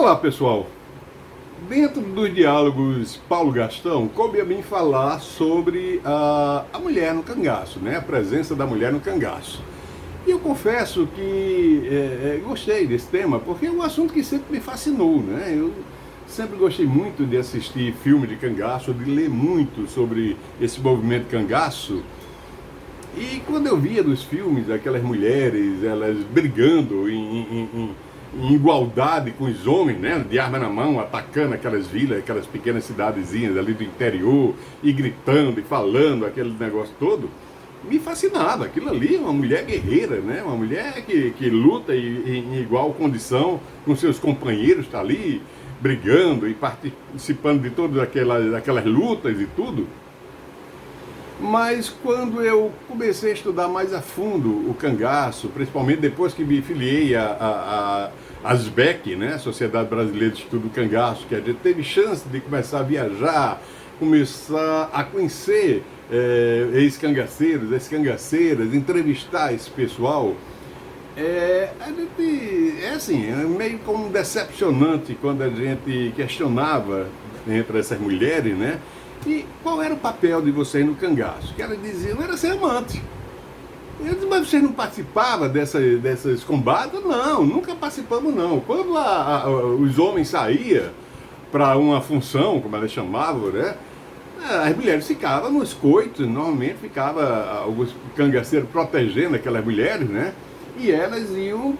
Olá, pessoal. Dentro dos diálogos Paulo Gastão, coube a mim falar sobre a mulher no cangaço, né? A presença da mulher no cangaço. E eu confesso que gostei desse tema, porque é um assunto que sempre me fascinou, né? Eu sempre gostei muito de assistir filme de cangaço, de ler muito sobre esse movimento cangaço. E quando eu via nos filmes aquelas mulheres, elas brigando em igualdade com os homens, né, de arma na mão, atacando aquelas vilas, aquelas pequenas cidadezinhas ali do interior, e gritando e falando aquele negócio todo, me fascinava. Aquilo ali é uma mulher guerreira, né, uma mulher que luta em igual condição com seus companheiros, está ali brigando e participando de todas aquelas lutas e tudo. Mas quando eu comecei a estudar mais a fundo o cangaço, principalmente depois que me filiei a ASBEC, né, Sociedade Brasileira de Estudo do Cangaço, que a gente teve chance de começar a viajar, começar a conhecer ex-cangaceiros, ex-cangaceiras, entrevistar esse pessoal, a gente, assim, é meio como decepcionante quando a gente questionava entre essas mulheres, né? E qual era o papel de vocês no cangaço? Que elas diziam, era ser amante. Eu disse, mas vocês não participavam dessas combates? Não, nunca participamos não. Quando os homens saíam para uma função, como elas chamavam, né? As mulheres ficavam nos coitos, normalmente ficava alguns cangaceiros protegendo aquelas mulheres, né? E elas iam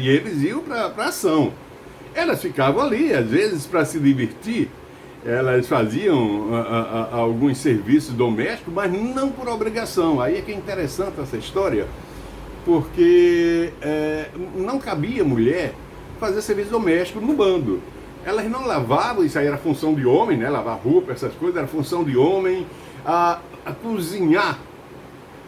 e eles iam para ação. Elas ficavam ali, às vezes, para se divertir. Elas faziam alguns serviços domésticos, mas não por obrigação. Aí é que é interessante essa história, porque não cabia mulher fazer serviço doméstico no bando. Elas não lavavam, isso aí era função de homem, né? Lavar roupa, essas coisas, era função de homem. A cozinhar,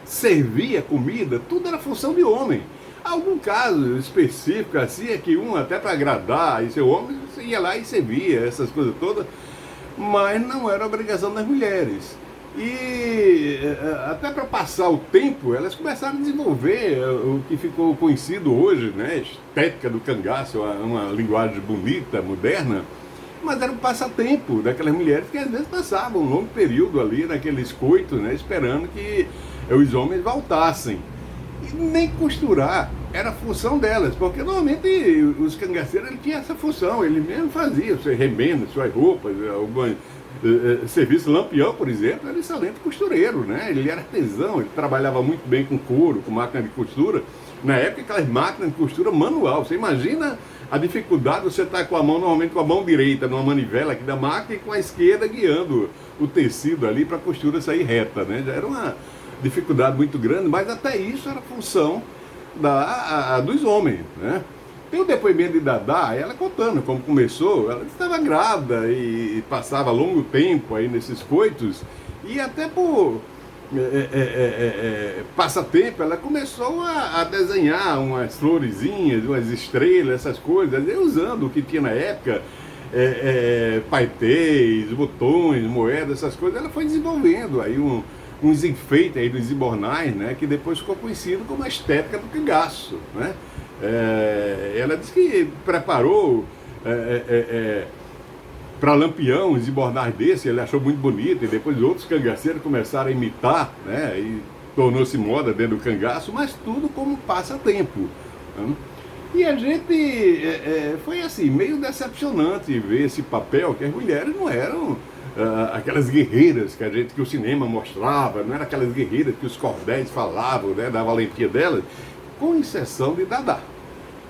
servir a comida, tudo era função de homem. Algum caso específico assim é que até para agradar e seu homem, você ia lá e servia essas coisas todas, mas não era obrigação das mulheres. E até para passar o tempo, elas começaram a desenvolver o que ficou conhecido hoje, né? Estética do cangaço, uma linguagem bonita, moderna, mas era um passatempo daquelas mulheres que às vezes passavam um longo período ali naqueles coitos, né? Esperando que os homens voltassem. E nem costurar era a função delas, porque normalmente os cangaceiros tinham essa função, ele mesmo fazia seus remendos, suas roupas, algum serviço. Lampião, por exemplo, era excelente costureiro, né? Ele era artesão, ele trabalhava muito bem com couro, com máquina de costura. Na época, aquelas máquinas de costura manual, você imagina a dificuldade, você estar com a mão, normalmente com a mão direita numa manivela aqui da máquina e com a esquerda guiando o tecido ali para a costura sair reta, né? Já era uma dificuldade muito grande, mas até isso era função dos homens, né? Tem o depoimento de Dadá, ela contando como começou. Ela estava grávida e passava longo tempo aí nesses coitos, e até por passatempo ela começou a desenhar umas florezinhas, umas estrelas, essas coisas, usando o que tinha na época, paetês, botões, moedas, essas coisas. Ela foi desenvolvendo aí uns enfeites aí dos imbornais, né, que depois ficou conhecido como a estética do cangaço, né? Ela disse que preparou para Lampião os imbornais desse, ele achou muito bonito, e depois outros cangaceiros começaram a imitar, né, e tornou-se moda dentro do cangaço, mas tudo como passatempo, né? E a gente foi assim, meio decepcionante ver esse papel, que as mulheres não eram aquelas guerreiras que o cinema mostrava, não eram aquelas guerreiras que os cordéis falavam, né, da valentia delas, com exceção de Dadá.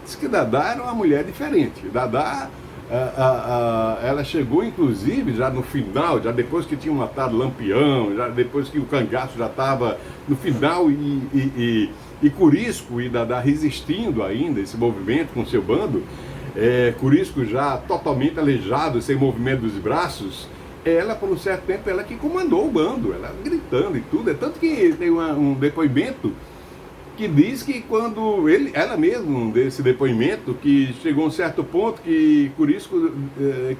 Diz que Dadá era uma mulher diferente. Dadá, ela chegou inclusive já no final, já depois que tinham matado Lampião, já depois que o cangaço já estava no final, e Curisco e Dadá resistindo ainda esse movimento com seu bando, Curisco já totalmente aleijado, sem movimento dos braços. Ela, por um certo tempo, ela que comandou o bando, ela gritando e tudo. É tanto que tem um depoimento que diz que quando ela mesma, desse depoimento, que chegou a um certo ponto que Curisco,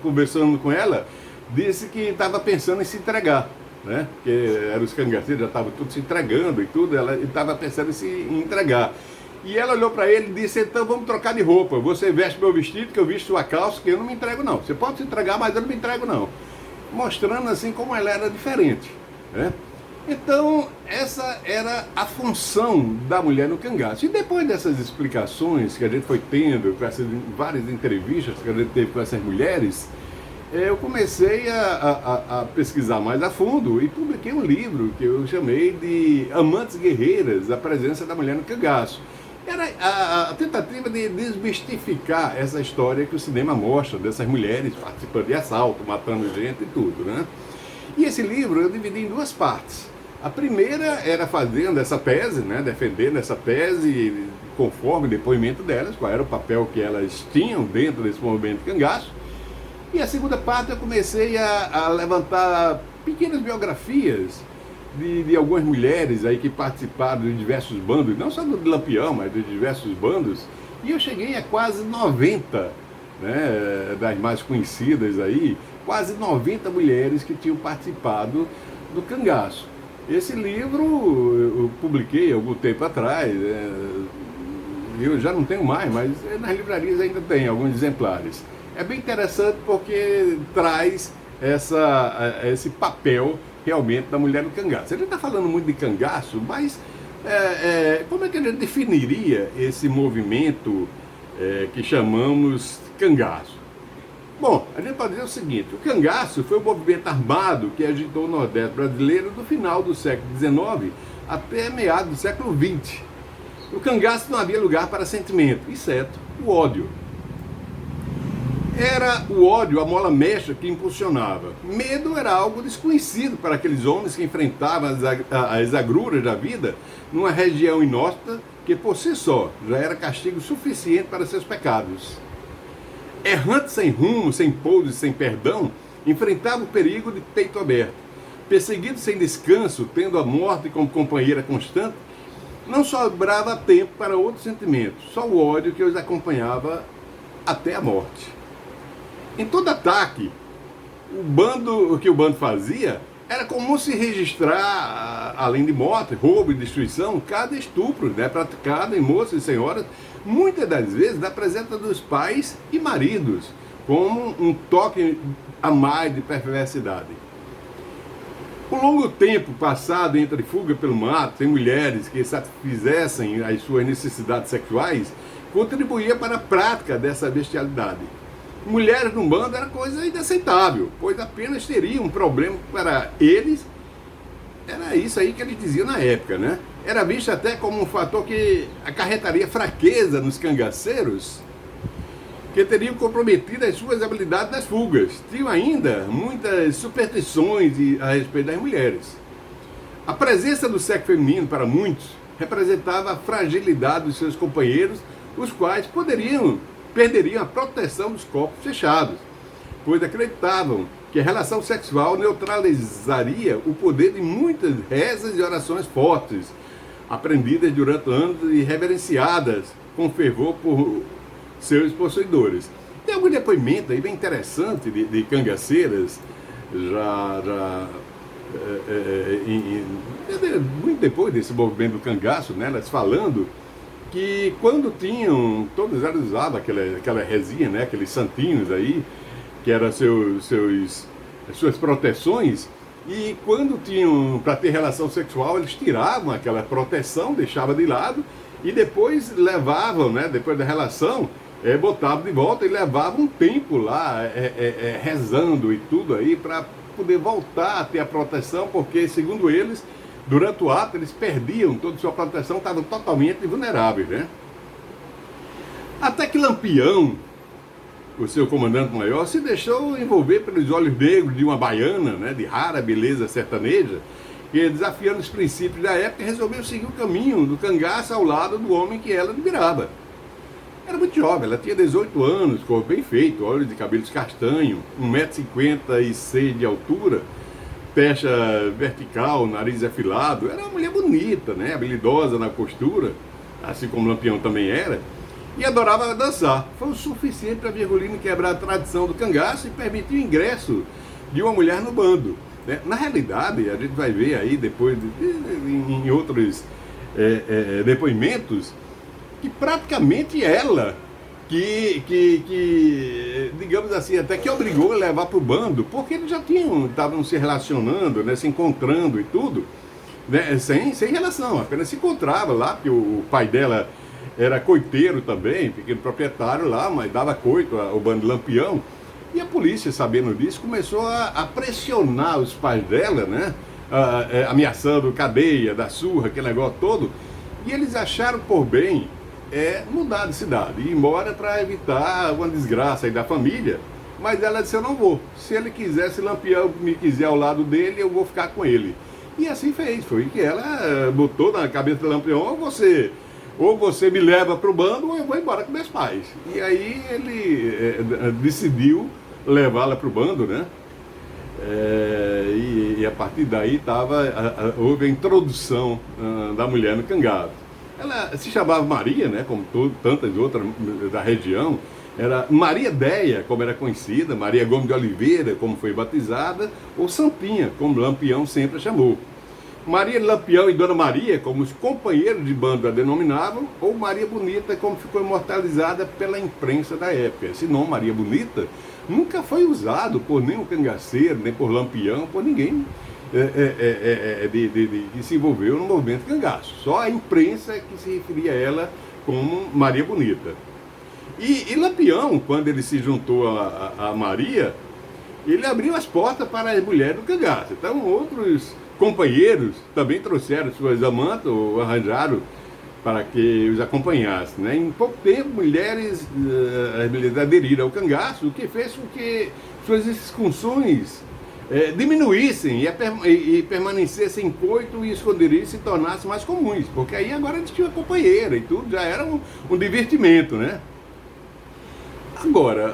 conversando com ela, disse que estava pensando em se entregar, né? Porque eram os cangaceiros, já estavam todos se entregando e tudo, ela estava pensando em se entregar. E ela olhou para ele e disse: então vamos trocar de roupa. Você veste meu vestido, que eu visto sua calça, que eu não me entrego não. Você pode se entregar, mas eu não me entrego não. Mostrando assim como ela era diferente, né? Então, essa era a função da mulher no cangaço. E depois dessas explicações que a gente foi tendo, com essas várias entrevistas que a gente teve com essas mulheres, eu comecei a pesquisar mais a fundo e publiquei um livro que eu chamei de Amantes Guerreiras, a presença da mulher no cangaço. Era a tentativa de desmistificar essa história que o cinema mostra, dessas mulheres participando de assalto, matando gente e tudo, né? E esse livro eu dividi em duas partes. A primeira era fazendo essa tese, né, defendendo essa tese conforme o depoimento delas, qual era o papel que elas tinham dentro desse movimento cangaço. E a segunda parte eu comecei a levantar pequenas biografias de algumas mulheres aí que participaram de diversos bandos, não só do Lampião, mas de diversos bandos, e eu cheguei a quase 90, né, das mais conhecidas aí, quase 90 mulheres que tinham participado do cangaço. Esse livro eu publiquei algum tempo atrás, eu já não tenho mais, mas nas livrarias ainda tem alguns exemplares. É bem interessante porque traz esse papel realmente da mulher no cangaço. A gente está falando muito de cangaço, mas como é que a gente definiria esse movimento que chamamos cangaço? Bom, a gente pode dizer o seguinte: o cangaço foi um movimento armado que agitou o Nordeste brasileiro do final do século XIX até meados do século XX. No cangaço não havia lugar para sentimento, exceto o ódio. Era o ódio a mola mestra que impulsionava. Medo era algo desconhecido para aqueles homens que enfrentavam as agruras da vida numa região inóspita que por si só já era castigo suficiente para seus pecados. Errante sem rumo, sem pouso e sem perdão, enfrentava o perigo de peito aberto. Perseguido sem descanso, tendo a morte como companheira constante, não sobrava tempo para outros sentimentos, só o ódio que os acompanhava até a morte. Em todo ataque, o que o bando fazia era comum se registrar, além de morte, roubo e destruição, cada estupro, né, praticado em moças e senhoras, muitas das vezes na presença dos pais e maridos, como um toque a mais de perversidade. O longo tempo passado entre fuga pelo mato, sem mulheres que satisfizessem as suas necessidades sexuais, contribuía para a prática dessa bestialidade. Mulheres no bando era coisa inaceitável, pois apenas teria um problema para eles. Era isso aí que eles diziam na época, né? Era visto até como um fator que acarretaria fraqueza nos cangaceiros, que teriam comprometido as suas habilidades nas fugas. Tinham ainda muitas superstições a respeito das mulheres. A presença do sexo feminino, para muitos, representava a fragilidade dos seus companheiros, os quais perderiam a proteção dos corpos fechados, pois acreditavam que a relação sexual neutralizaria o poder de muitas rezas e orações fortes, aprendidas durante anos e reverenciadas com fervor por seus possuidores. Tem algum depoimento aí bem interessante de cangaceiras, muito depois desse movimento do cangaço, né, elas falando que quando tinham, todas elas usavam aquela resinha, né, aqueles santinhos aí, que eram suas proteções, e quando tinham para ter relação sexual, eles tiravam aquela proteção, deixavam de lado, e depois levavam, né, depois da relação, botavam de volta e levavam um tempo lá, rezando e tudo aí, para poder voltar a ter a proteção, porque, segundo eles, durante o ato, eles perdiam toda a sua proteção, estavam totalmente vulneráveis, né? Até que Lampião, o seu comandante maior, se deixou envolver pelos olhos negros de uma baiana, né, de rara beleza sertaneja, que, desafiando os princípios da época, resolveu seguir o caminho do cangaço ao lado do homem que ela admirava. Era muito jovem, ela tinha 18 anos, corpo bem feito, olhos de cabelos castanhos, 1,56 m de altura, testa vertical, nariz afilado. Era uma mulher bonita, né, habilidosa na postura, assim como Lampião também era, e adorava dançar. Foi o suficiente para Virgulino quebrar a tradição do cangaço e permitir o ingresso de uma mulher no bando, né? Na realidade, a gente vai ver aí depois em outros depoimentos, que praticamente ela, digamos assim, até que obrigou a levar para o bando, porque eles já estavam se relacionando, né, se encontrando e tudo, né, sem relação, apenas se encontrava lá, porque o pai dela era coiteiro também, pequeno proprietário lá, mas dava coito ao bando Lampião. E a polícia, sabendo disso, começou a pressionar os pais dela, né? Ameaçando cadeia, da surra, aquele negócio todo. E eles acharam por bem mudar de cidade, ir embora para evitar uma desgraça aí da família. Mas ela disse, eu não vou. Se ele quiser, se Lampião me quiser ao lado dele, eu vou ficar com ele. E assim fez. Foi que ela botou na cabeça do Lampião, ou você me leva para o bando, ou eu vou embora com meus pais. E aí ele decidiu levá-la para o bando, né? E a partir daí houve a introdução da mulher no cangaço. Ela se chamava Maria, né? Como tantas outras da região. Era Maria Deia, como era conhecida, Maria Gomes de Oliveira, como foi batizada, ou Santinha, como Lampião sempre a chamou. Maria Lampião e Dona Maria, como os companheiros de bando a denominavam, ou Maria Bonita, como ficou imortalizada pela imprensa da época. Esse nome, Maria Bonita, nunca foi usado por nenhum cangaceiro, nem por Lampião, por ninguém que se envolveu no movimento cangaço. Só a imprensa que se referia a ela como Maria Bonita. E Lampião, quando ele se juntou a Maria, ele abriu as portas para as mulheres do cangaço. Então outros companheiros também trouxeram suas amantes ou arranjaram para que os acompanhassem, né? Em pouco tempo, mulheres aderiram ao cangaço, o que fez com que suas excursions diminuíssem e permanecessem em coito e esconderijo se tornassem mais comuns, porque aí agora eles tinham companheira e tudo, já era um divertimento, né? Agora,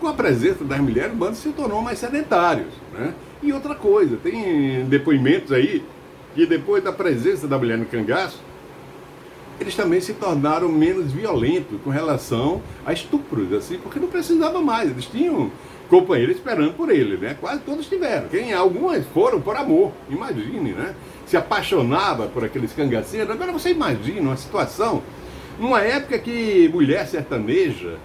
com a presença das mulheres, o bando se tornou mais sedentários, né? E outra coisa, tem depoimentos aí que depois da presença da mulher no cangaço, eles também se tornaram menos violentos com relação a estupros, assim, porque não precisava mais, eles tinham companheiro esperando por ele, né? Quase todos tiveram. Algumas foram por amor, imagine, né? Se apaixonava por aqueles cangaceiros. Agora você imagina uma situação, numa época que mulher sertaneja,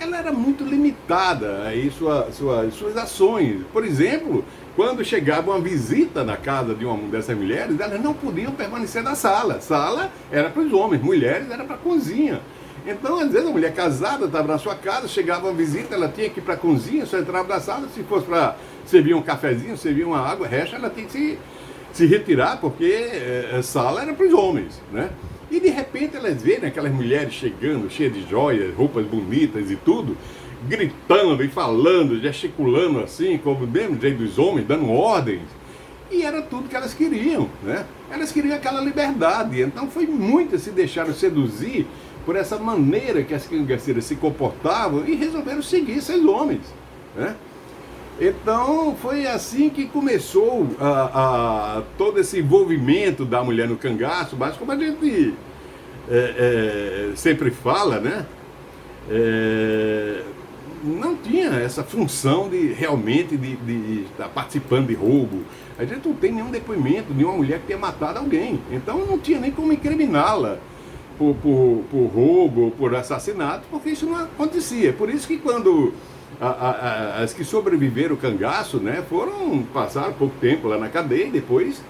ela era muito limitada aí suas ações. Por exemplo, quando chegava uma visita na casa de uma dessas mulheres, elas não podiam permanecer na sala. Sala era para os homens, mulheres era para a cozinha. Então, às vezes, a mulher casada estava na sua casa, chegava uma visita, ela tinha que ir para a cozinha, só entrava na sala, se fosse para servir um cafezinho, servir uma água, resto, ela tinha que se retirar, porque a sala era para os homens, né? E de repente elas veem aquelas mulheres chegando, cheias de joias, roupas bonitas e tudo, gritando e falando, gesticulando assim, como o mesmo jeito dos homens, dando ordens. E era tudo que elas queriam, né? Elas queriam aquela liberdade. Então foi muitas se deixaram seduzir por essa maneira que as cangaceiras se comportavam e resolveram seguir esses homens, né? Então foi assim que começou todo esse envolvimento da mulher no cangaço, mas como a gente sempre fala, né? Não tinha essa função de realmente de estar participando de roubo. A gente não tem nenhum depoimento de uma mulher que tenha matado alguém. Então não tinha nem como incriminá-la por roubo ou por assassinato, porque isso não acontecia. Por isso que quando as que sobreviveram ao cangaço, né, passaram pouco tempo lá na cadeia e depois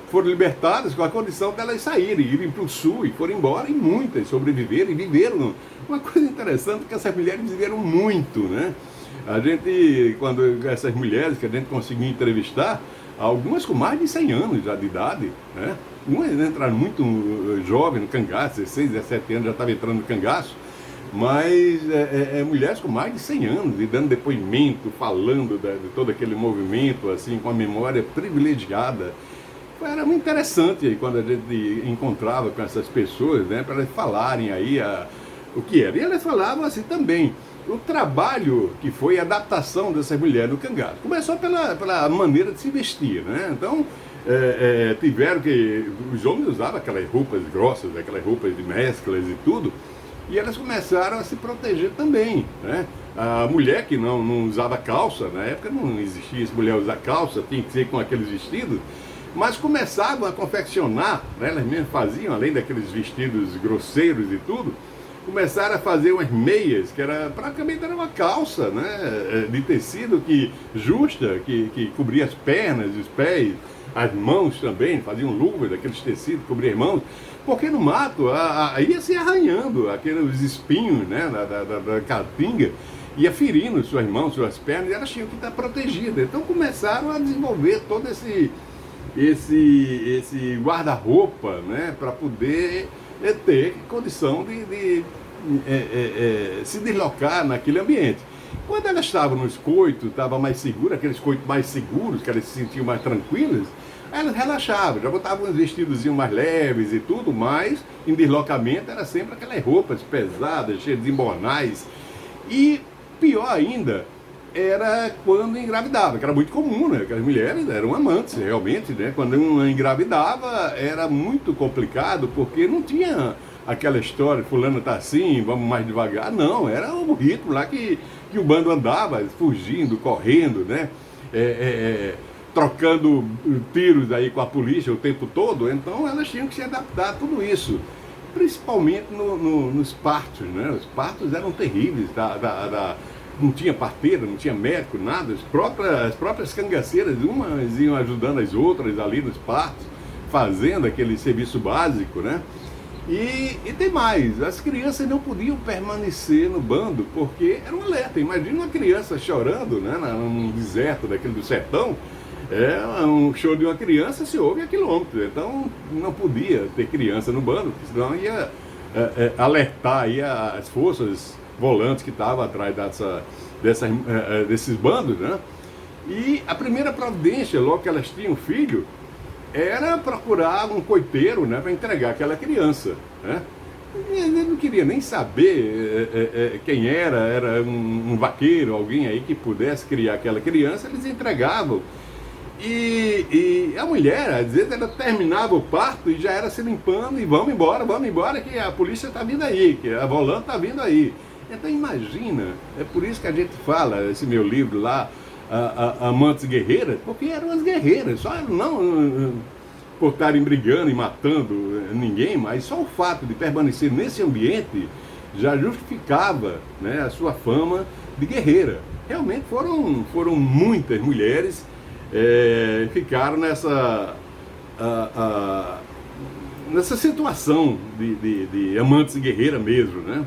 foram libertadas com a condição de elas saírem, irem para o sul e foram embora, e muitas sobreviveram e viveram. Uma coisa interessante é que essas mulheres viveram muito, né? A gente, quando essas mulheres que a gente conseguiu entrevistar, algumas com mais de 100 anos já de idade, né? Umas entraram muito jovens no cangaço, 16, 17 anos já estavam entrando no cangaço, mas mulheres com mais de 100 anos e dando depoimento, falando de todo aquele movimento, assim, com a memória privilegiada. Era muito interessante aí quando a gente encontrava com essas pessoas, né, para elas falarem aí o que era. E elas falavam assim também, o trabalho que foi a adaptação dessas mulheres no cangaço. Começou pela maneira de se vestir, né? Então, tiveram que... Os homens usavam aquelas roupas grossas, aquelas roupas de mesclas e tudo, e elas começaram a se proteger também, né? A mulher que não usava calça, na época não existia essa mulher usar calça, tinha que ser com aqueles vestidos, mas começavam a confeccionar, né, elas mesmas faziam, além daqueles vestidos grosseiros e tudo, começaram a fazer umas meias, que era praticamente era uma calça, né, de tecido justa, que cobria as pernas, os pés, as mãos também, faziam luvas daqueles tecidos, cobria as mãos, porque no mato ia se arranhando aqueles espinhos, né, da caatinga, ia ferindo suas mãos, suas pernas, e elas tinham que estar protegidas. Então começaram a desenvolver todo esse guarda-roupa, né, para poder ter condição de se deslocar naquele ambiente. Quando elas estavam nos coitos, estava mais segura, aqueles coitos mais seguros, que elas se sentiam mais tranquilas, elas relaxavam, já botavam uns vestidozinhos mais leves e tudo, mas em deslocamento era sempre aquelas roupas pesadas, cheias de embornais. E pior ainda era quando engravidava, que era muito comum, né? Que as mulheres eram amantes, realmente, né? Quando uma engravidava era muito complicado, porque não tinha aquela história, fulano tá assim, vamos mais devagar. Não, era o ritmo lá que o bando andava, fugindo, correndo, né? Trocando tiros aí com a polícia o tempo todo. Então elas tinham que se adaptar a tudo isso, principalmente nos partos, né? Os partos eram terríveis, não tinha parteira, não tinha médico, nada. As próprias cangaceiras, umas iam ajudando as outras ali nos partos, fazendo aquele serviço básico, né? E tem mais, as crianças não podiam permanecer no bando, porque era um alerta. Imagina uma criança chorando, né, num deserto daquele do sertão. Um choro de uma criança se ouve a quilômetros. Então não podia ter criança no bando, porque senão ia alertar aí as forças volantes que estavam atrás desses bandos, né? E a primeira providência, logo que elas tinham filho, era procurar um coiteiro, né, para entregar aquela criança, né? Ele não queria nem saber quem era um vaqueiro, alguém aí que pudesse criar aquela criança, eles entregavam. E a mulher, às vezes, ela terminava o parto e já era se limpando e vamos embora, que a polícia está vindo aí, que a volante está vindo aí. Então imagina, é por isso que a gente fala, esse meu livro lá, Amantes Guerreiras, porque eram as guerreiras, só não por estarem brigando e matando ninguém, mas só o fato de permanecer nesse ambiente já justificava, né, a sua fama de guerreira. Realmente foram muitas mulheres ficaram nessa situação de amantes guerreira mesmo, né?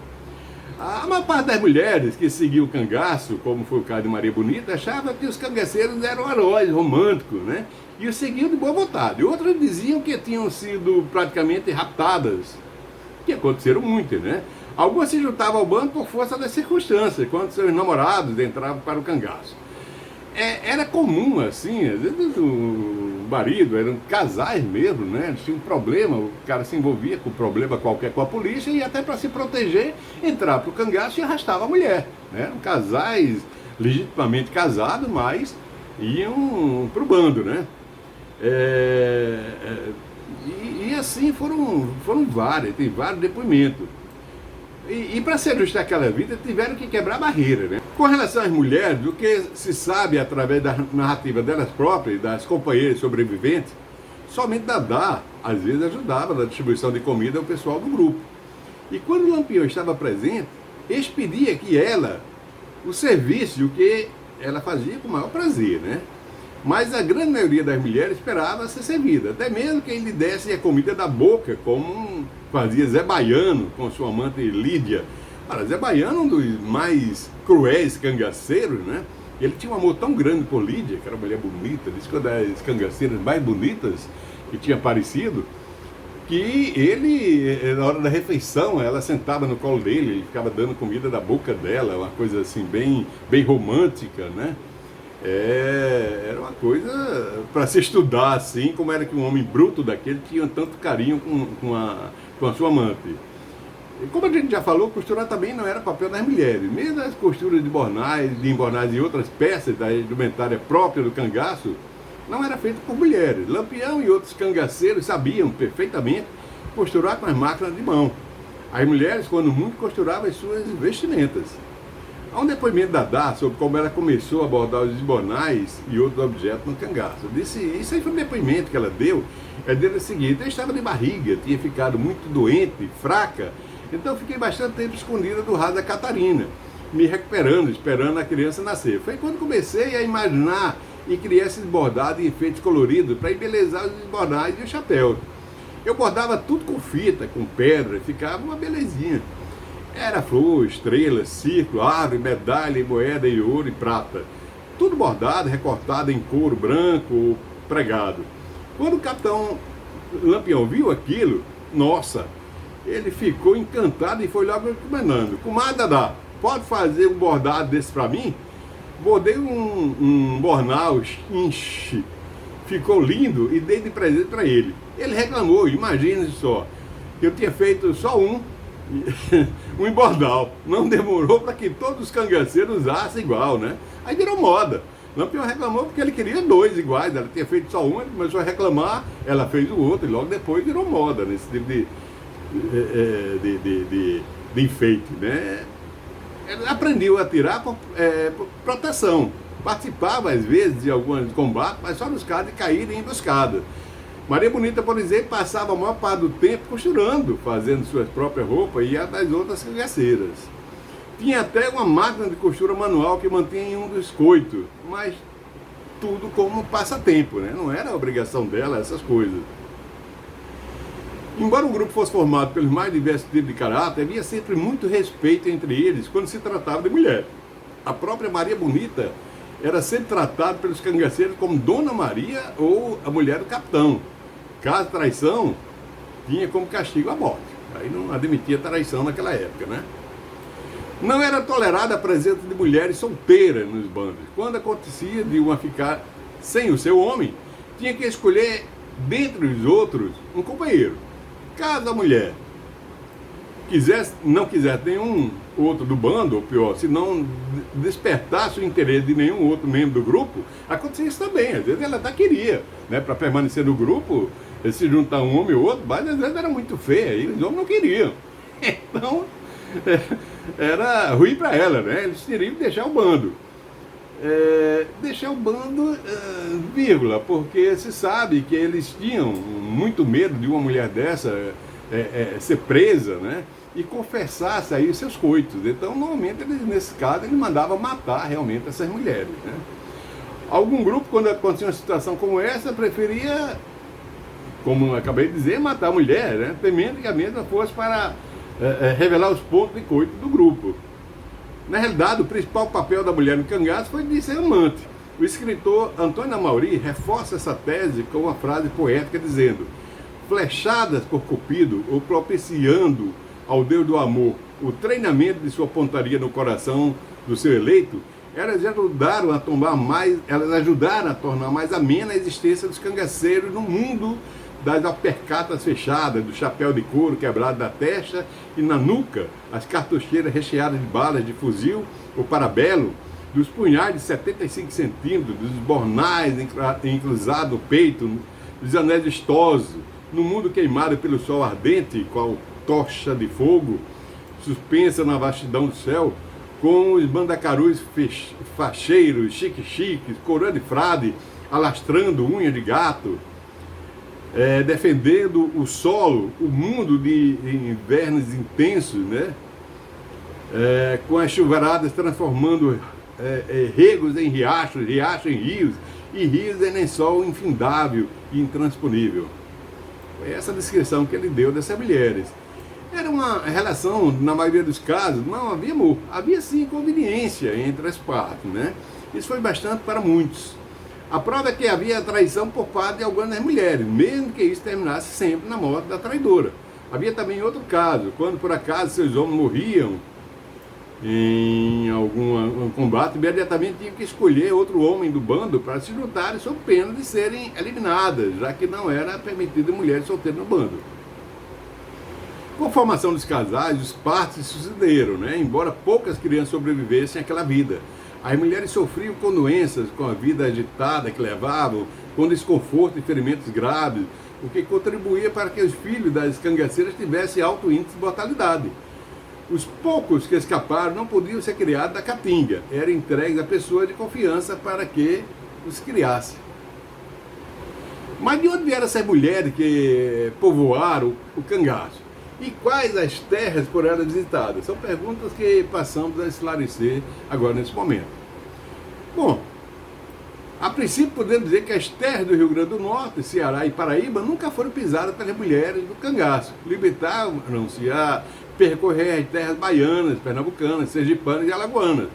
A maior parte das mulheres que seguiam o cangaço, como foi o caso de Maria Bonita, achava que os cangaceiros eram heróis românticos, né? E os seguiam de boa vontade. Outras diziam que tinham sido praticamente raptadas, que aconteceram muitas, né? Algumas se juntavam ao bando por força das circunstâncias, quando seus namorados entravam para o cangaço. Era comum, assim, às vezes o marido, eram casais mesmo, né? Eles tinham um problema, o cara se envolvia com problema qualquer com a polícia e até para se proteger, entrava para o cangaço e arrastava a mulher, né? Eram casais legitimamente casados, mas iam para o bando, né? E assim foram várias, tem vários depoimentos. E para se ajustar àquela vida, tiveram que quebrar barreira, né? Com relação às mulheres, o que se sabe através da narrativa delas próprias, das companheiras sobreviventes, somente Dadá, às vezes, ajudava na distribuição de comida ao pessoal do grupo. E quando o Lampião estava presente, expedia que ela, o serviço, o que ela fazia com o maior prazer, né? Mas a grande maioria das mulheres esperava ser servida, até mesmo que ele desse a comida da boca, como fazia Zé Baiano com sua amante Lídia. Ora, Zé Baiano, um dos mais cruéis cangaceiros, né? Ele tinha um amor tão grande por Lídia, que era uma mulher bonita, disse que uma das cangaceiras mais bonitas que tinha aparecido, que ele, na hora da refeição, ela sentava no colo dele, ele ficava dando comida da boca dela, uma coisa assim bem romântica, né? Era uma coisa para se estudar, assim, como era que um homem bruto daquele tinha tanto carinho com a sua amante. E como a gente já falou, costurar também não era papel das mulheres. Mesmo as costuras de embornais e outras peças da indumentária própria do cangaço, não era feita por mulheres. Lampião e outros cangaceiros sabiam perfeitamente costurar com as máquinas de mão. As mulheres, quando muito, costuravam as suas vestimentas. Há um depoimento da Dá sobre como ela começou a abordar os esbornais e outros objetos no cangaço. Isso aí foi um depoimento que ela deu. Ela disse o seguinte: eu estava de barriga, tinha ficado muito doente, fraca, então fiquei bastante tempo escondida do raso da Catarina, me recuperando, esperando a criança nascer. Foi quando comecei a imaginar e criar esses bordados e enfeites coloridos para embelezar os esbornais e o chapéu. Eu bordava tudo com fita, com pedra, ficava uma belezinha. Era flor, estrela, círculo, árvore, medalha, moeda e ouro e prata. Tudo bordado, recortado em couro branco ou pregado. Quando o capitão Lampião viu aquilo, nossa, ele ficou encantado e foi logo recomendando: comadre Dadá, pode fazer um bordado desse para mim? Bordei um bornal, ficou lindo e dei de presente para ele. Ele reclamou, imagine só, que eu tinha feito só um embordal. Não demorou para que todos os cangaceiros usassem igual, né? Aí virou moda. Lampião reclamou porque ele queria dois iguais. Ela tinha feito só um, ele começou a reclamar, ela fez o outro e logo depois virou moda nesse tipo de enfeite, né? Ela aprendeu a tirar por proteção. Participava às vezes de alguns combates, mas só nos casos de cair em emboscada. Maria Bonita, por exemplo, passava a maior parte do tempo costurando, fazendo suas próprias roupas e a das outras cangaceiras. Tinha até uma máquina de costura manual que mantinha em um dos coitos, mas tudo como passatempo, né? Não era a obrigação dela essas coisas. Embora o grupo fosse formado pelos mais diversos tipos de caráter, havia sempre muito respeito entre eles quando se tratava de mulher. A própria Maria Bonita era sempre tratada pelos cangaceiros como Dona Maria ou a mulher do capitão. Caso traição, tinha como castigo a morte. Aí não admitia traição naquela época, né? Não era tolerada a presença de mulheres solteiras nos bandos. Quando acontecia de uma ficar sem o seu homem, tinha que escolher dentre os outros um companheiro. Caso a mulher não quisesse nenhum outro do bando, ou pior, se não despertasse o interesse de nenhum outro membro do grupo, acontecia isso também. Às vezes ela até queria, né, para permanecer no grupo, se juntar um homem ou outro, mas às vezes era muito feia e os homens não queriam. Então, era ruim para ela, né? Eles teriam que deixar o bando. Deixar o bando, vírgula, porque se sabe que eles tinham muito medo de uma mulher dessa ser presa, né? E confessasse aí os seus coitos. Então, normalmente, nesse caso, ele mandava matar realmente essas mulheres, né? Algum grupo, quando acontecia uma situação como essa, preferia, como eu acabei de dizer, matar a mulher, né? Temendo que a mesma fosse para revelar os pontos de coito do grupo. Na realidade, o principal papel da mulher no cangaço foi de ser amante. O escritor Antônio Amauri reforça essa tese com uma frase poética dizendo: flechadas por Cupido, ou propiciando ao Deus do amor o treinamento de sua pontaria no coração do seu eleito, elas ajudaram a tornar mais amena a existência dos cangaceiros no mundo das alpercatas fechadas, do chapéu de couro quebrado da testa e na nuca, as cartucheiras recheadas de balas de fuzil ou parabelo, dos punhais de 75 centímetros, dos bornais encruzados no peito, dos anéis vistosos, no mundo queimado pelo sol ardente, qual tocha de fogo, suspensa na vastidão do céu, com os bandacarus facheiros, chiques, coroa de frade, alastrando unha de gato, defendendo o solo, o mundo de invernos intensos, né? Com as chuvaradas transformando regos em riachos, riachos em rios, e rios em lençol infindável e intransponível. Foi essa a descrição que ele deu dessas mulheres. Era uma relação, na maioria dos casos, não havia amor, havia sim conveniência entre as partes, né? Isso foi bastante para muitos. A prova é que havia traição por parte de algumas mulheres, mesmo que isso terminasse sempre na morte da traidora. Havia também outro caso, quando por acaso seus homens morriam em algum combate, imediatamente tinham que escolher outro homem do bando para se juntarem sob pena de serem eliminadas, já que não era permitido mulheres solteiras no bando. Com a formação dos casais, os partos se sucederam, né? Embora poucas crianças sobrevivessem àquela vida. As mulheres sofriam com doenças, com a vida agitada que levavam, com desconforto e ferimentos graves, o que contribuía para que os filhos das cangaceiras tivessem alto índice de mortalidade. Os poucos que escaparam não podiam ser criados da caatinga, eram entregues a pessoas de confiança para que os criasse. Mas de onde vieram essas mulheres que povoaram o cangaço? E quais as terras por elas visitadas? São perguntas que passamos a esclarecer agora nesse momento. Bom, a princípio podemos dizer que as terras do Rio Grande do Norte, Ceará e Paraíba nunca foram pisadas pelas mulheres do cangaço. Limitaram-se a percorrer as terras baianas, pernambucanas, sergipanas e alagoanas.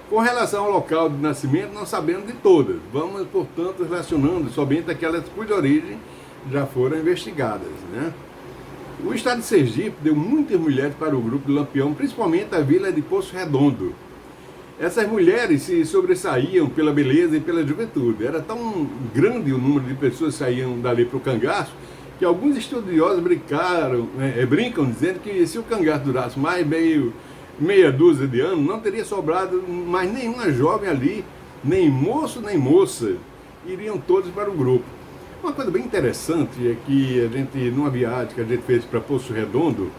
Com relação ao local de nascimento, não sabemos de todas. Vamos, portanto, relacionando somente aquelas cuja origem já foram investigadas, né? O estado de Sergipe deu muitas mulheres para o grupo do Lampião, principalmente a vila de Poço Redondo. Essas mulheres se sobressaíam pela beleza e pela juventude. Era tão grande o número de pessoas que saíam dali para o cangaço, que alguns estudiosos brincam dizendo que se o cangaço durasse mais meia dúzia de anos, não teria sobrado mais nenhuma jovem ali, nem moço nem moça, iriam todos para o grupo. Uma coisa bem interessante é que a gente, numa viagem que a gente fez para Poço Redondo,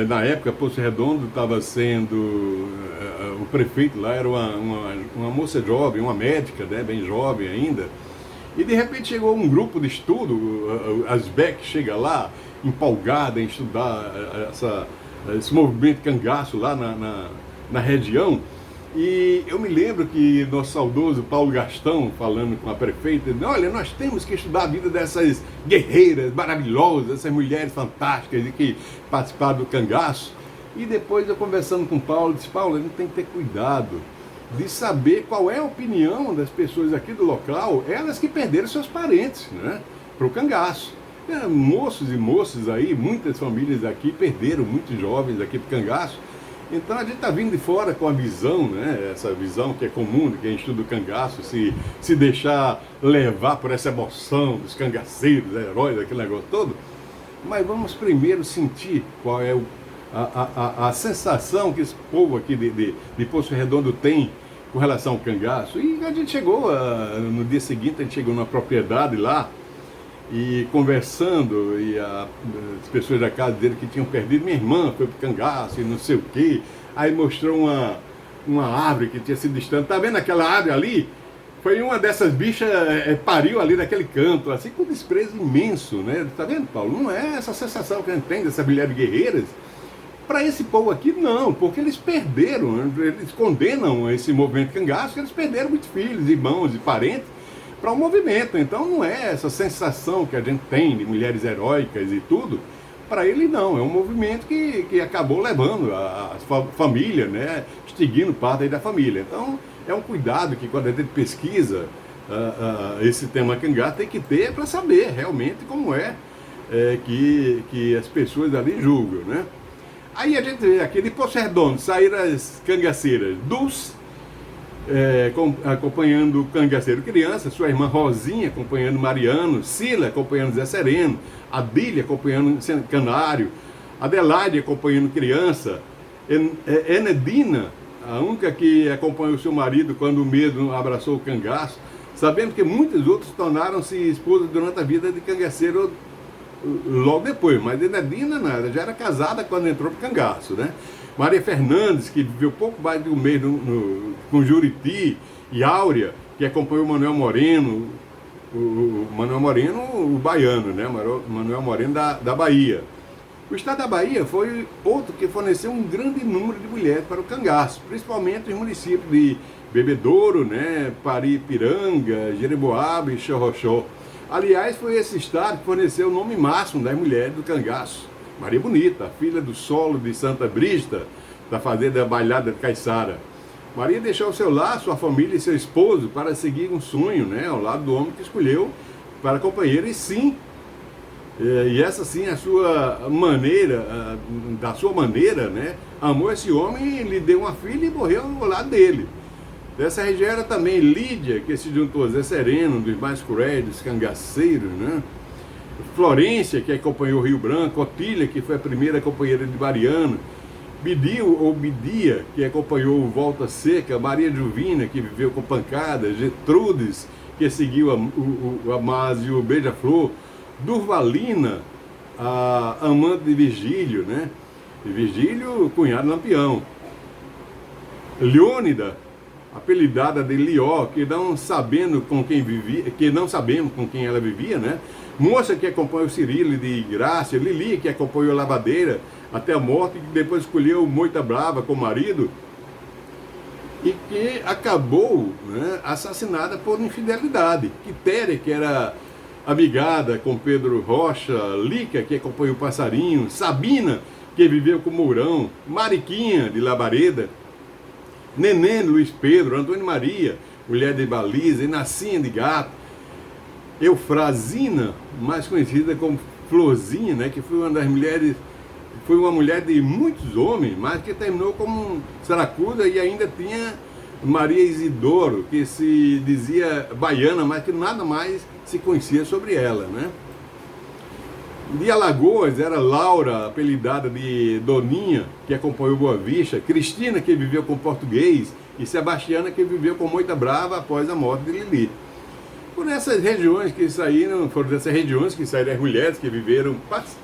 na época Poço Redondo estava sendo, o prefeito lá era uma moça jovem, uma médica, né, bem jovem ainda, e de repente chegou um grupo de estudo, a SBEC chega lá, empolgada em estudar esse movimento cangaço lá na região. E eu me lembro que nosso saudoso Paulo Gastão, falando com a prefeita, disse: olha, nós temos que estudar a vida dessas guerreiras maravilhosas, essas mulheres fantásticas que participaram do cangaço. E depois eu conversando com o Paulo, disse: Paulo, a gente tem que ter cuidado de saber qual é a opinião das pessoas aqui do local, elas que perderam seus parentes, né, para o cangaço. Moços e moças aí, muitas famílias aqui perderam muitos jovens aqui para o cangaço. Então a gente está vindo de fora com a visão, né, essa visão que é comum de quem estuda o cangaço, se deixar levar por essa emoção dos cangaceiros, heróis, aquele negócio todo. Mas vamos primeiro sentir qual é a sensação que esse povo aqui de Poço Redondo tem com relação ao cangaço. E a gente chegou, no dia seguinte, a gente chegou numa propriedade lá, e conversando, e as pessoas da casa dele que tinham perdido, minha irmã foi pro cangaço e não sei o quê. Aí mostrou uma árvore que tinha sido distante. Tá vendo aquela árvore ali? Foi uma dessas bichas, pariu ali naquele canto, assim, com desprezo imenso, né? Tá vendo, Paulo? Não é essa sensação que a gente tem dessas mulheres guerreiras. Para esse povo aqui, não, porque eles perderam, eles condenam esse movimento cangaço, que eles perderam muitos filhos, irmãos e parentes para o movimento. Então não é essa sensação que a gente tem de mulheres heróicas e tudo, para ele não, é um movimento que acabou levando a família, né, extinguindo parte aí da família. Então é um cuidado que quando a gente pesquisa esse tema cangaço tem que ter para saber realmente como que as pessoas ali julgam, né? Aí a gente vê aqui de Poço Redondo saíram as cangaceiras acompanhando o cangaceiro criança, sua irmã Rosinha acompanhando Mariano, Sila acompanhando Zé Sereno, Adília acompanhando Canário, Adelaide acompanhando criança, Enedina, a única que acompanhou seu marido quando o medo abraçou o cangaço, sabendo que muitos outros tornaram-se esposas durante a vida de cangaceiro logo depois, mas Enedina nada, já era casada quando entrou para o cangaço, né? Maria Fernandes, que viveu pouco mais de um mês com Juriti, e Áurea, que acompanhou o Manuel Moreno, o baiano, né? Manuel Moreno da Bahia. O estado da Bahia foi outro que forneceu um grande número de mulheres para o cangaço, principalmente os municípios de Bebedouro, né? Paripiranga, Jeriboaba e Xorroxó. Aliás, foi esse estado que forneceu o nome máximo das mulheres do cangaço. Maria Bonita, filha do solo de Santa Brígida, da fazenda Bailhada de Caiçara. Maria deixou seu lar, sua família e seu esposo para seguir um sonho, né, ao lado do homem que escolheu para companheiro. E sim, e essa sim, a sua maneira, da sua maneira, né, amou esse homem, lhe deu uma filha e morreu ao lado dele. Dessa região era também Lídia, que se juntou a Zé Sereno, dos mais cruéis, dos cangaceiros, né? Florência, que acompanhou o Rio Branco, Otília, que foi a primeira companheira de Mariano, Bidia, que acompanhou o Volta Seca, Maria Juvina, que viveu com Pancada, Getrudes, que seguiu o Amás e o Beija-Flor, Durvalina, a amante de Virgílio, né? e Virgílio, cunhado Lampião. Leônida, apelidada de Lió, que não sabendo com quem vivia, que não sabemos com quem ela vivia, né? Moça que acompanhou Cirilo de Grácia, Lili, que acompanhou Lavadeira até a morte, que depois escolheu Moita Brava como marido, e que acabou, né, assassinada por infidelidade. Quitéria, que era amigada com Pedro Rocha, Lica, que acompanhou Passarinho, Sabina, que viveu com Mourão, Mariquinha, de Labareda, Neném, Luiz Pedro, Antônio Maria, mulher de Baliza, Inacinha de Gato, Eufrazina, mais conhecida como Florzinha, né, que foi uma das mulheres, foi uma mulher de muitos homens, mas que terminou como Saracuda, e ainda tinha Maria Isidoro, que se dizia baiana, mas que nada mais se conhecia sobre ela, né? De Alagoas era Laura, apelidada de Doninha, que acompanhou Boa Vista, Cristina, que viveu com português, e Sebastiana, que viveu com Moita Brava após a morte de Lili. Por essas regiões que saíram, foram dessas regiões que saíram as mulheres que viveram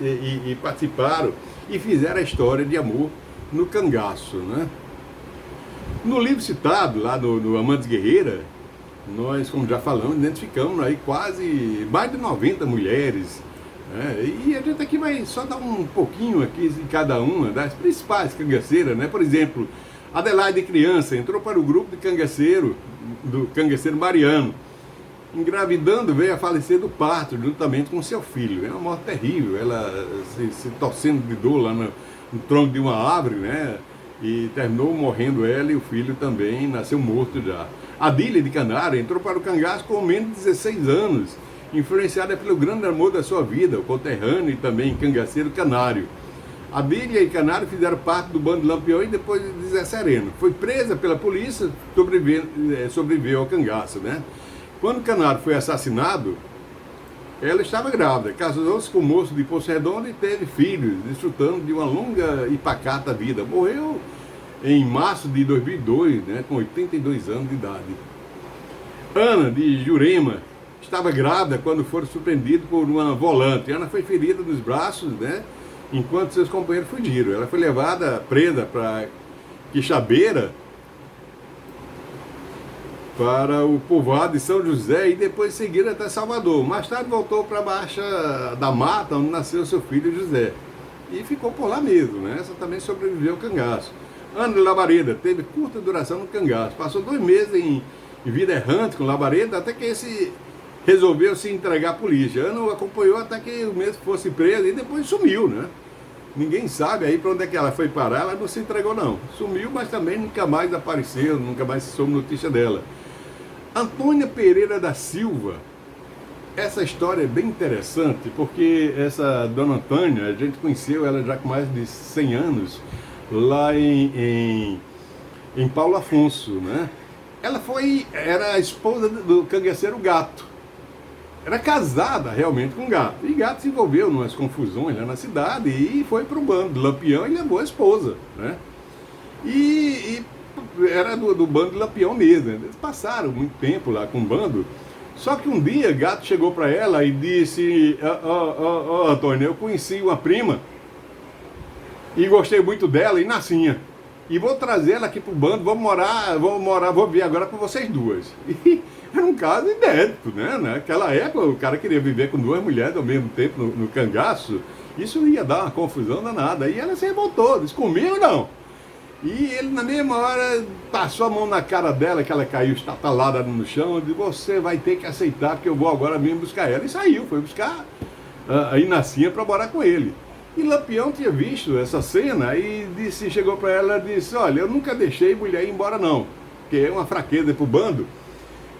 e participaram e fizeram a história de amor no cangaço, né? No livro citado, lá no Amantes Guerreira, nós, como já falamos, identificamos aí quase mais de 90 mulheres, né? E a gente aqui vai só dar um pouquinho aqui de cada uma das principais cangaceiras, né? Por exemplo, Adelaide criança entrou para o grupo de cangaceiro, do cangaceiro Mariano. Engravidando, veio a falecer do parto, juntamente com seu filho. É uma morte terrível, ela se torcendo de dor lá no tronco de uma árvore, né? E terminou morrendo ela, e o filho também nasceu morto já. Adília de Canário entrou para o cangaço com menos de 16 anos, influenciada pelo grande amor da sua vida, o conterrâneo e também cangaceiro Canário. Adília e Canário fizeram parte do bando Lampião e depois de Zé Sereno. Foi presa pela polícia, sobreviveu ao cangaço, né? Quando Canário foi assassinado, ela estava grávida, casou-se com o moço de Poço Redondo e teve filhos, desfrutando de uma longa e pacata vida. Morreu em março de 2002, né, com 82 anos de idade. Ana, de Jurema, estava grávida quando foram surpreendidos por uma volante. Ana foi ferida nos braços, né, enquanto seus companheiros fugiram. Ela foi levada presa para Quixabeira, para o povoado de São José, e depois seguiram até Salvador. Mais tarde voltou para a Baixa da Mata, onde nasceu seu filho José. E ficou por lá mesmo, né? Essa também sobreviveu ao cangaço. Ana de Labareda teve curta duração no cangaço. Passou 2 meses em vida errante com Labareda, até que esse resolveu se entregar à polícia. Ana o acompanhou até que o mesmo fosse preso e depois sumiu, né? Ninguém sabe aí para onde é que ela foi parar, ela não se entregou não. Sumiu, mas também nunca mais apareceu, nunca mais se soube notícia dela. Antônia Pereira da Silva, essa história é bem interessante, porque essa dona Antônia, a gente conheceu ela já com mais de 100 anos, lá em Paulo Afonso, né? Ela era a esposa do cangaceiro Gato, era casada realmente com Gato, e Gato se envolveu em umas confusões lá na cidade e foi para o bando do Lampião e levou a esposa, né? E era do bando Lampião mesmo. Eles passaram muito tempo lá com o bando. Só que um dia Gato chegou para ela e disse: Antônia, eu conheci uma prima e gostei muito dela, Inacinha, e vou trazer ela aqui pro bando, vou vir agora com vocês duas. E era um caso inédito, né? Naquela época o cara queria viver com 2 mulheres ao mesmo tempo no cangaço. Isso ia dar uma confusão danada. E ela se revoltou, disse: comigo não. E ele, na mesma hora, passou a mão na cara dela, que ela caiu estatalada no chão, e disse: você vai ter que aceitar, porque eu vou agora mesmo buscar ela. E saiu, foi buscar a Inacinha para morar com ele. E Lampião tinha visto essa cena e chegou para ela e disse: olha, eu nunca deixei mulher ir embora não, porque é uma fraqueza para o bando,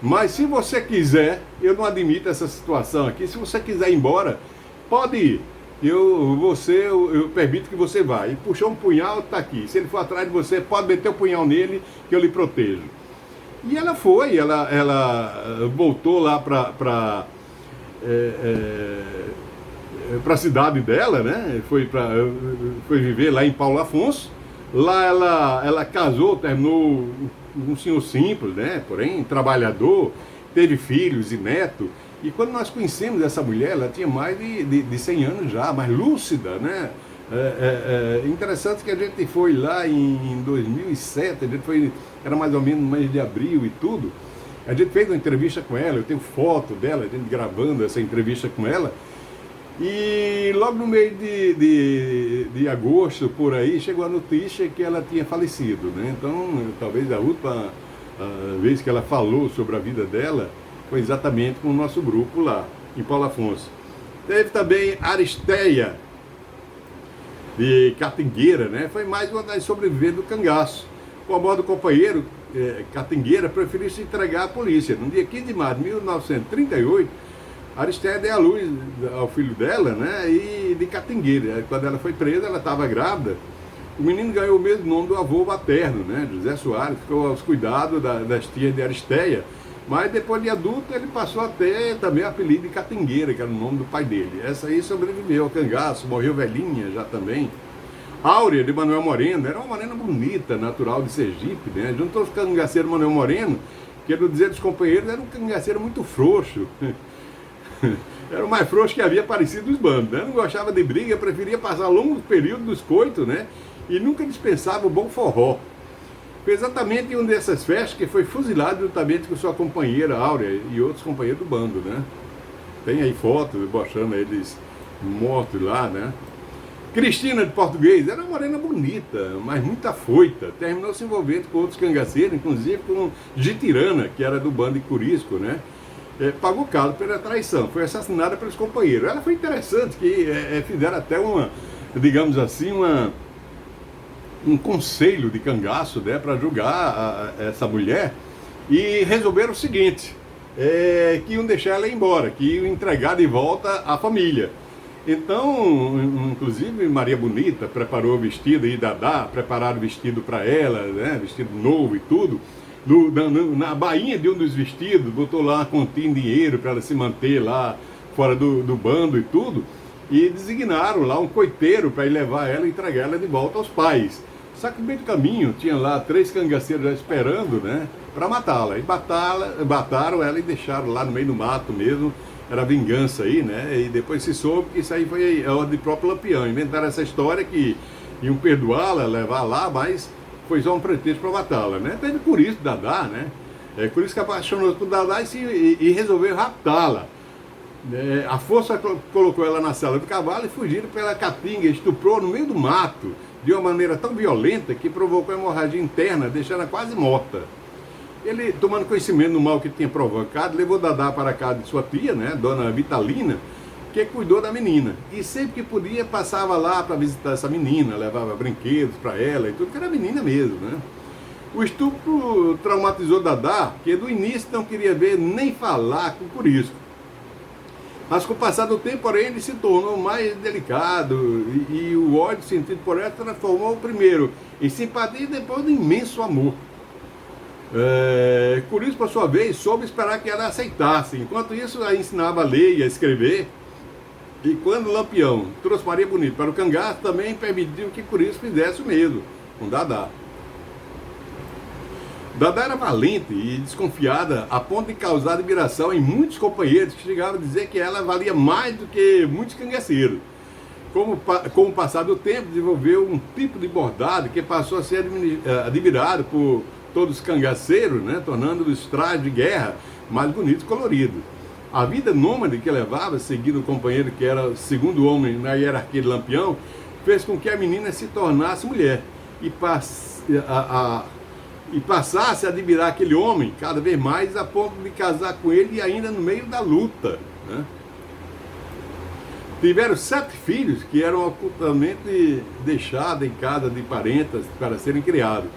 mas se você quiser, eu não admito essa situação aqui, se você quiser ir embora, pode ir. Eu permito que você vá. E puxou um punhal, tá aqui. Se ele for atrás de você, pode meter o punhal nele, que eu lhe protejo. E ela foi, ela voltou lá para a cidade dela, né? Foi viver lá em Paulo Afonso. Lá ela casou, terminou um senhor simples, né? Porém, trabalhador, teve filhos e netos. E quando nós conhecemos essa mulher, ela tinha mais de 100 anos já, mais lúcida, né? Interessante que a gente foi lá em 2007, a gente foi, era mais ou menos no mês de abril e tudo. A gente fez uma entrevista com ela, eu tenho foto dela, a gente gravando essa entrevista com ela. E logo no mês de agosto, por aí, chegou a notícia que ela tinha falecido, né? Então, talvez a última vez que ela falou sobre a vida dela foi exatamente com o nosso grupo lá, em Paulo Afonso. Teve também Aristeia, de Catingueira, né? Foi mais uma das sobreviventes do cangaço. O amor do companheiro, Catingueira, preferiu se entregar à polícia. No dia 15 de março de 1938, Aristeia deu a luz ao filho dela, né? E de Catingueira. Quando ela foi presa, ela estava grávida. O menino ganhou o mesmo nome do avô materno, né? José Soares, ficou aos cuidados das tias de Aristeia. Mas depois de adulto, ele passou a ter também o apelido de Catingueira, que era o nome do pai dele. Essa aí sobreviveu ao cangaço, morreu velhinha já também. Áurea, de Manuel Moreno, era uma morena bonita, natural de Sergipe, né? Juntou os cangaceiros Manuel Moreno, que, no dizer dos companheiros, era um cangaceiro muito frouxo. Era o mais frouxo que havia aparecido dos bandos, né? Não gostava de briga, preferia passar longos períodos dos coitos, né? E nunca dispensava o bom forró. Foi exatamente em uma dessas festas que foi fuzilado juntamente com sua companheira Áurea e outros companheiros do bando, né? Tem aí fotos mostrando eles mortos lá, né? Cristina de Português era uma morena bonita, mas muito afoita. Terminou se envolvendo com outros cangaceiros, inclusive com Gitirana, que era do bando de Curisco, né? Pagou caro pela traição, foi assassinada pelos companheiros. Ela foi interessante, que fizeram até uma, digamos assim, um conselho de cangaço, né, para julgar essa mulher, e resolveram o seguinte, que iam deixar ela ir embora, que iam entregar de volta à família. Então, inclusive Maria Bonita preparou o vestido, e Dadá prepararam o vestido para ela, né, vestido novo e tudo. Na bainha de um dos vestidos, botou lá uma continha em dinheiro para ela se manter lá fora do bando e tudo, e designaram lá um coiteiro para ir levar ela e entregar ela de volta aos pais. Só que no meio do caminho tinha lá 3 cangaceiros já esperando, né, para matá-la. E mataram ela e deixaram lá no meio do mato mesmo. Era vingança aí, né? E depois se soube que isso aí foi a ordem do próprio Lampião. Inventaram essa história que iam perdoá-la, levar lá, mas foi só um pretexto para matá-la, né? Teve Curisco, Dadá, né? Curisco que apaixonou por Dadá e resolveu raptá-la. A força colocou ela na sala do cavalo e fugiram pela Caatinga, estuprou no meio do mato, de uma maneira tão violenta que provocou hemorragia interna, deixando-a quase morta. Ele, tomando conhecimento do mal que tinha provocado, levou Dadá para a casa de sua tia, né, Dona Vitalina, que cuidou da menina. E sempre que podia, passava lá para visitar essa menina, levava brinquedos para ela e tudo, que era menina mesmo, né? O estupro traumatizou Dadá, que do início não queria ver nem falar com Curisco. Mas com o passar do tempo, porém, ele se tornou mais delicado e o ódio sentido por ela transformou primeiro em simpatia e depois em imenso amor. Curisco, por sua vez, soube esperar que ela aceitasse. Enquanto isso, ela ensinava a ler e a escrever. E quando Lampião trouxe Maria Bonita para o cangaço, também permitiu que Curisco fizesse o mesmo com Dadá. Dadá era valente e desconfiada a ponto de causar admiração em muitos companheiros que chegavam a dizer que ela valia mais do que muitos cangaceiros. Com o passar do tempo, desenvolveu um tipo de bordado que passou a ser admirado por todos os cangaceiros, né, tornando os trajes de guerra mais bonitos e coloridos. A vida nômade que levava, seguindo o companheiro que era o segundo homem na hierarquia de Lampião, fez com que a menina se tornasse mulher e passasse a admirar aquele homem cada vez mais, a ponto de casar com ele e ainda no meio da luta, né? Tiveram 7 filhos que eram ocultamente deixados em casa de parentes para serem criados.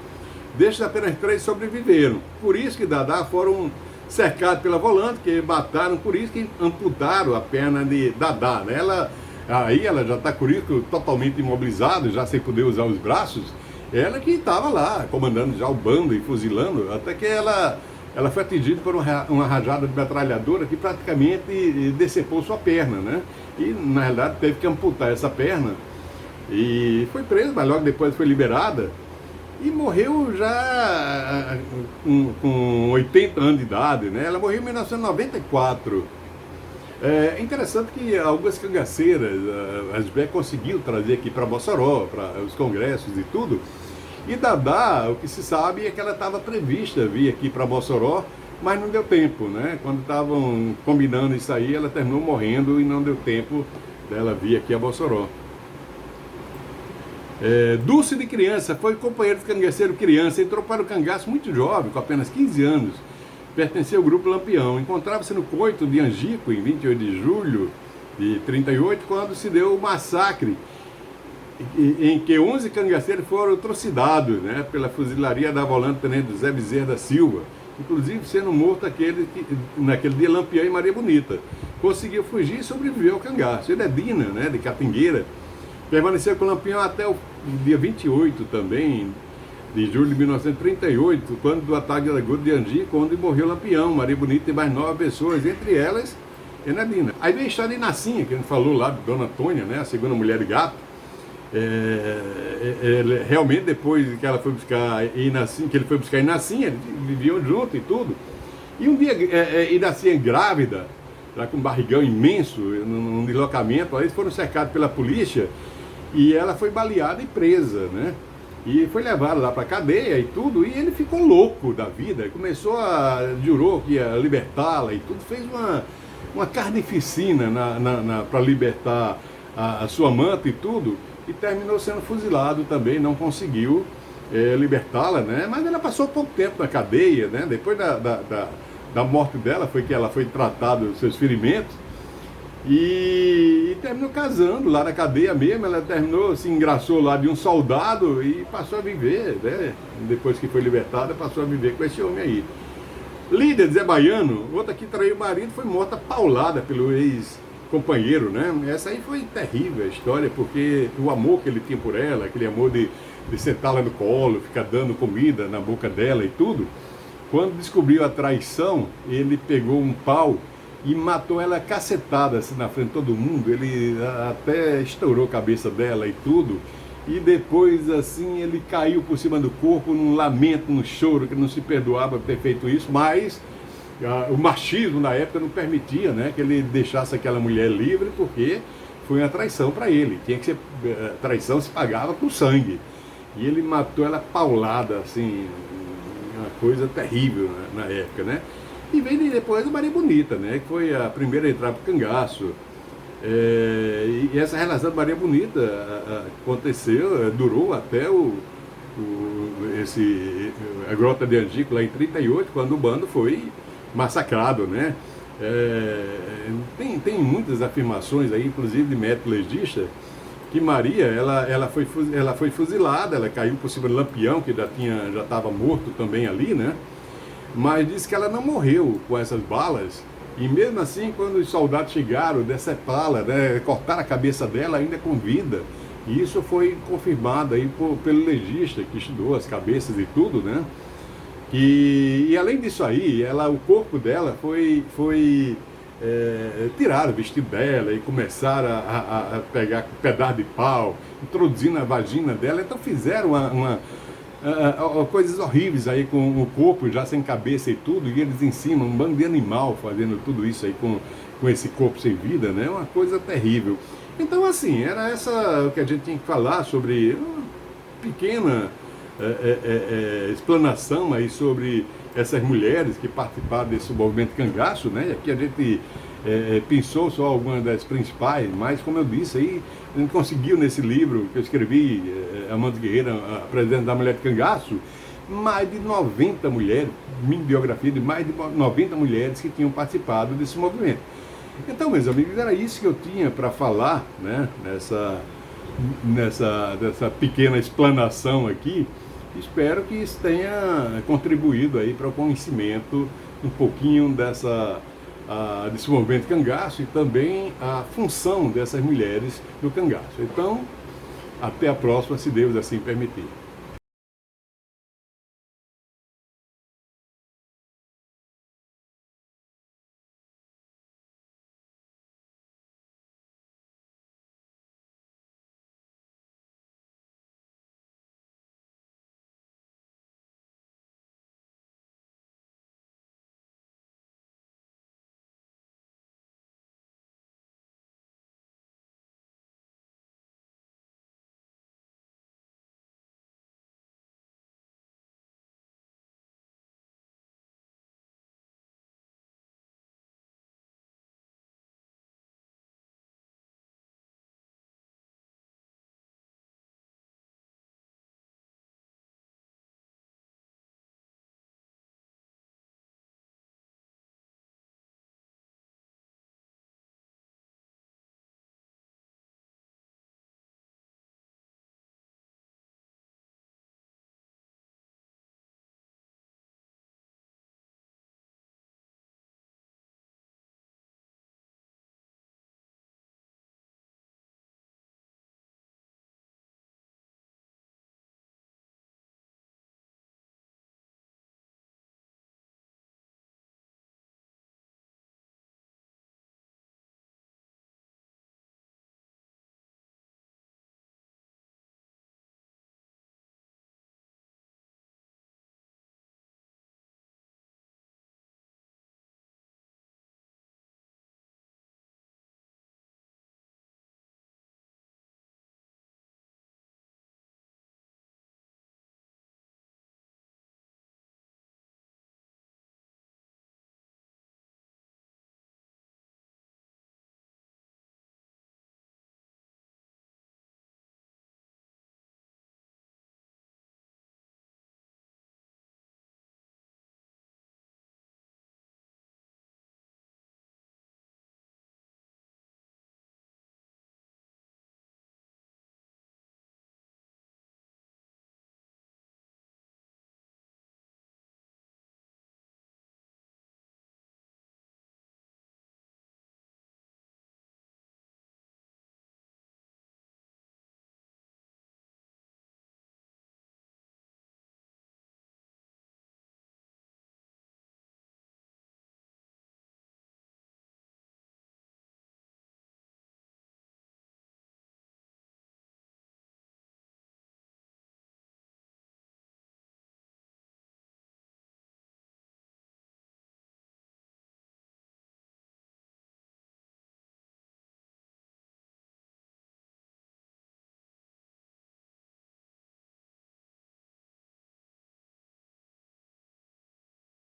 Destes, apenas 3 sobreviveram. Por isso que Dadá foram cercados pela volante, que mataram Curisco e amputaram a perna de Dadá, né? Ela já está Curisco totalmente imobilizado, já sem poder usar os braços. Ela que estava lá, comandando já o bando e fuzilando, até que ela foi atingida por uma rajada de metralhadora que praticamente decepou sua perna, né? E, na realidade, teve que amputar essa perna. E foi presa, mas logo depois foi liberada. E morreu já com 80 anos de idade, né? Ela morreu em 1994. É interessante que algumas cangaceiras, a Asbeck conseguiu trazer aqui para Mossoró, para os congressos e tudo. E Dadá, o que se sabe é que ela estava prevista vir aqui para Mossoró, mas não deu tempo, né? Quando estavam combinando isso aí, ela terminou morrendo e não deu tempo dela vir aqui a Mossoró. Dulce de criança, foi companheiro de cangaceiro criança, entrou para o cangaço muito jovem, com apenas 15 anos. Pertenceu ao grupo Lampião. Encontrava-se no Coito de Angico, em 28 de julho de 38, quando se deu o massacre em que 11 cangaceiros foram trucidados, né, pela fuzilaria da volante-tenente José Bezerra da Silva, inclusive sendo morto naquele dia Lampião e Maria Bonita. Conseguiu fugir e sobreviveu ao cangaço. Edina, né, de Catingueira, permaneceu com o Lampião até o dia 28 também, de julho de 1938, quando do ataque da Guarda de Angico, onde morreu Lampião, Maria Bonita e mais 9 pessoas, entre elas Enadina. Aí veio a história de Nacinha, que a gente falou lá de Dona Antônia, né, a segunda mulher de gato. Realmente depois que ela foi buscar Inacinha, que ele foi buscar Inacinha, eles viviam junto e tudo. E um dia Inacinha grávida, já com um barrigão imenso, num deslocamento, aí eles foram cercados pela polícia e ela foi baleada e presa, né? E foi levado lá para cadeia e tudo, e ele ficou louco da vida, jurou que ia libertá-la e tudo, fez uma carnificina para libertar a sua amante e tudo, e terminou sendo fuzilado também, não conseguiu libertá-la, né? Mas ela passou pouco tempo na cadeia, né? Depois da morte dela foi que ela foi tratada dos seus ferimentos e terminou casando lá na cadeia mesmo. Ela terminou, se engraçou lá de um soldado e passou a viver, né? Depois que foi libertada, passou a viver com esse homem aí. Líder Zé Baiano, outra que traiu o marido, foi morta paulada pelo ex-companheiro, né? Essa aí foi terrível a história, porque o amor que ele tinha por ela, aquele amor de sentá-la no colo, ficar dando comida na boca dela e tudo, quando descobriu a traição, ele pegou um pau e matou ela cacetada assim na frente de todo mundo. Ele até estourou a cabeça dela e tudo, e depois assim ele caiu por cima do corpo num lamento, num choro, que não se perdoava por ter feito isso, mas o machismo na época não permitia, né, que ele deixasse aquela mulher livre, porque foi uma traição para ele. Tinha que ser, traição se pagava com sangue, e ele matou ela paulada, assim, uma coisa terrível na época, né? E veio depois a Maria Bonita, né, que foi a primeira a entrar para o cangaço. E essa relação de Maria Bonita aconteceu, durou até a Grota de Angico, lá em 38, quando o bando foi massacrado, né? Tem muitas afirmações aí, inclusive de médico legista, que Maria, ela foi fuzilada, ela caiu por cima do Lampião, que já estava morto também ali, né? Mas diz que ela não morreu com essas balas, e mesmo assim, quando os soldados chegaram, decepá-la, né, cortaram a cabeça dela ainda com vida. E isso foi confirmado aí pelo legista que estudou as cabeças e tudo, né? E além disso aí, o corpo dela foi tirar o vestido dela e começaram a pegar pedaço de pau, introduzindo a vagina dela. Então fizeram coisas horríveis aí com o corpo já sem cabeça e tudo, e eles em cima, um bando de animal fazendo tudo isso aí com esse corpo sem vida, né? Uma coisa terrível. Então assim, era o que a gente tinha que falar sobre uma pequena explanação aí sobre essas mulheres que participaram desse movimento cangaço, né? Aqui a gente pensou só algumas das principais, mas como eu disse aí, a gente conseguiu nesse livro que eu escrevi, Amanda Guerreira, a presidente da Mulher de Cangaço, mais de 90 mulheres, minha biografia de mais de 90 mulheres que tinham participado desse movimento. Então, meus amigos, era isso que eu tinha para falar, né, nessa pequena explanação aqui. Espero que isso tenha contribuído aí para o conhecimento um pouquinho desse movimento cangaço e também a função dessas mulheres no cangaço. Então, até a próxima, se Deus assim permitir.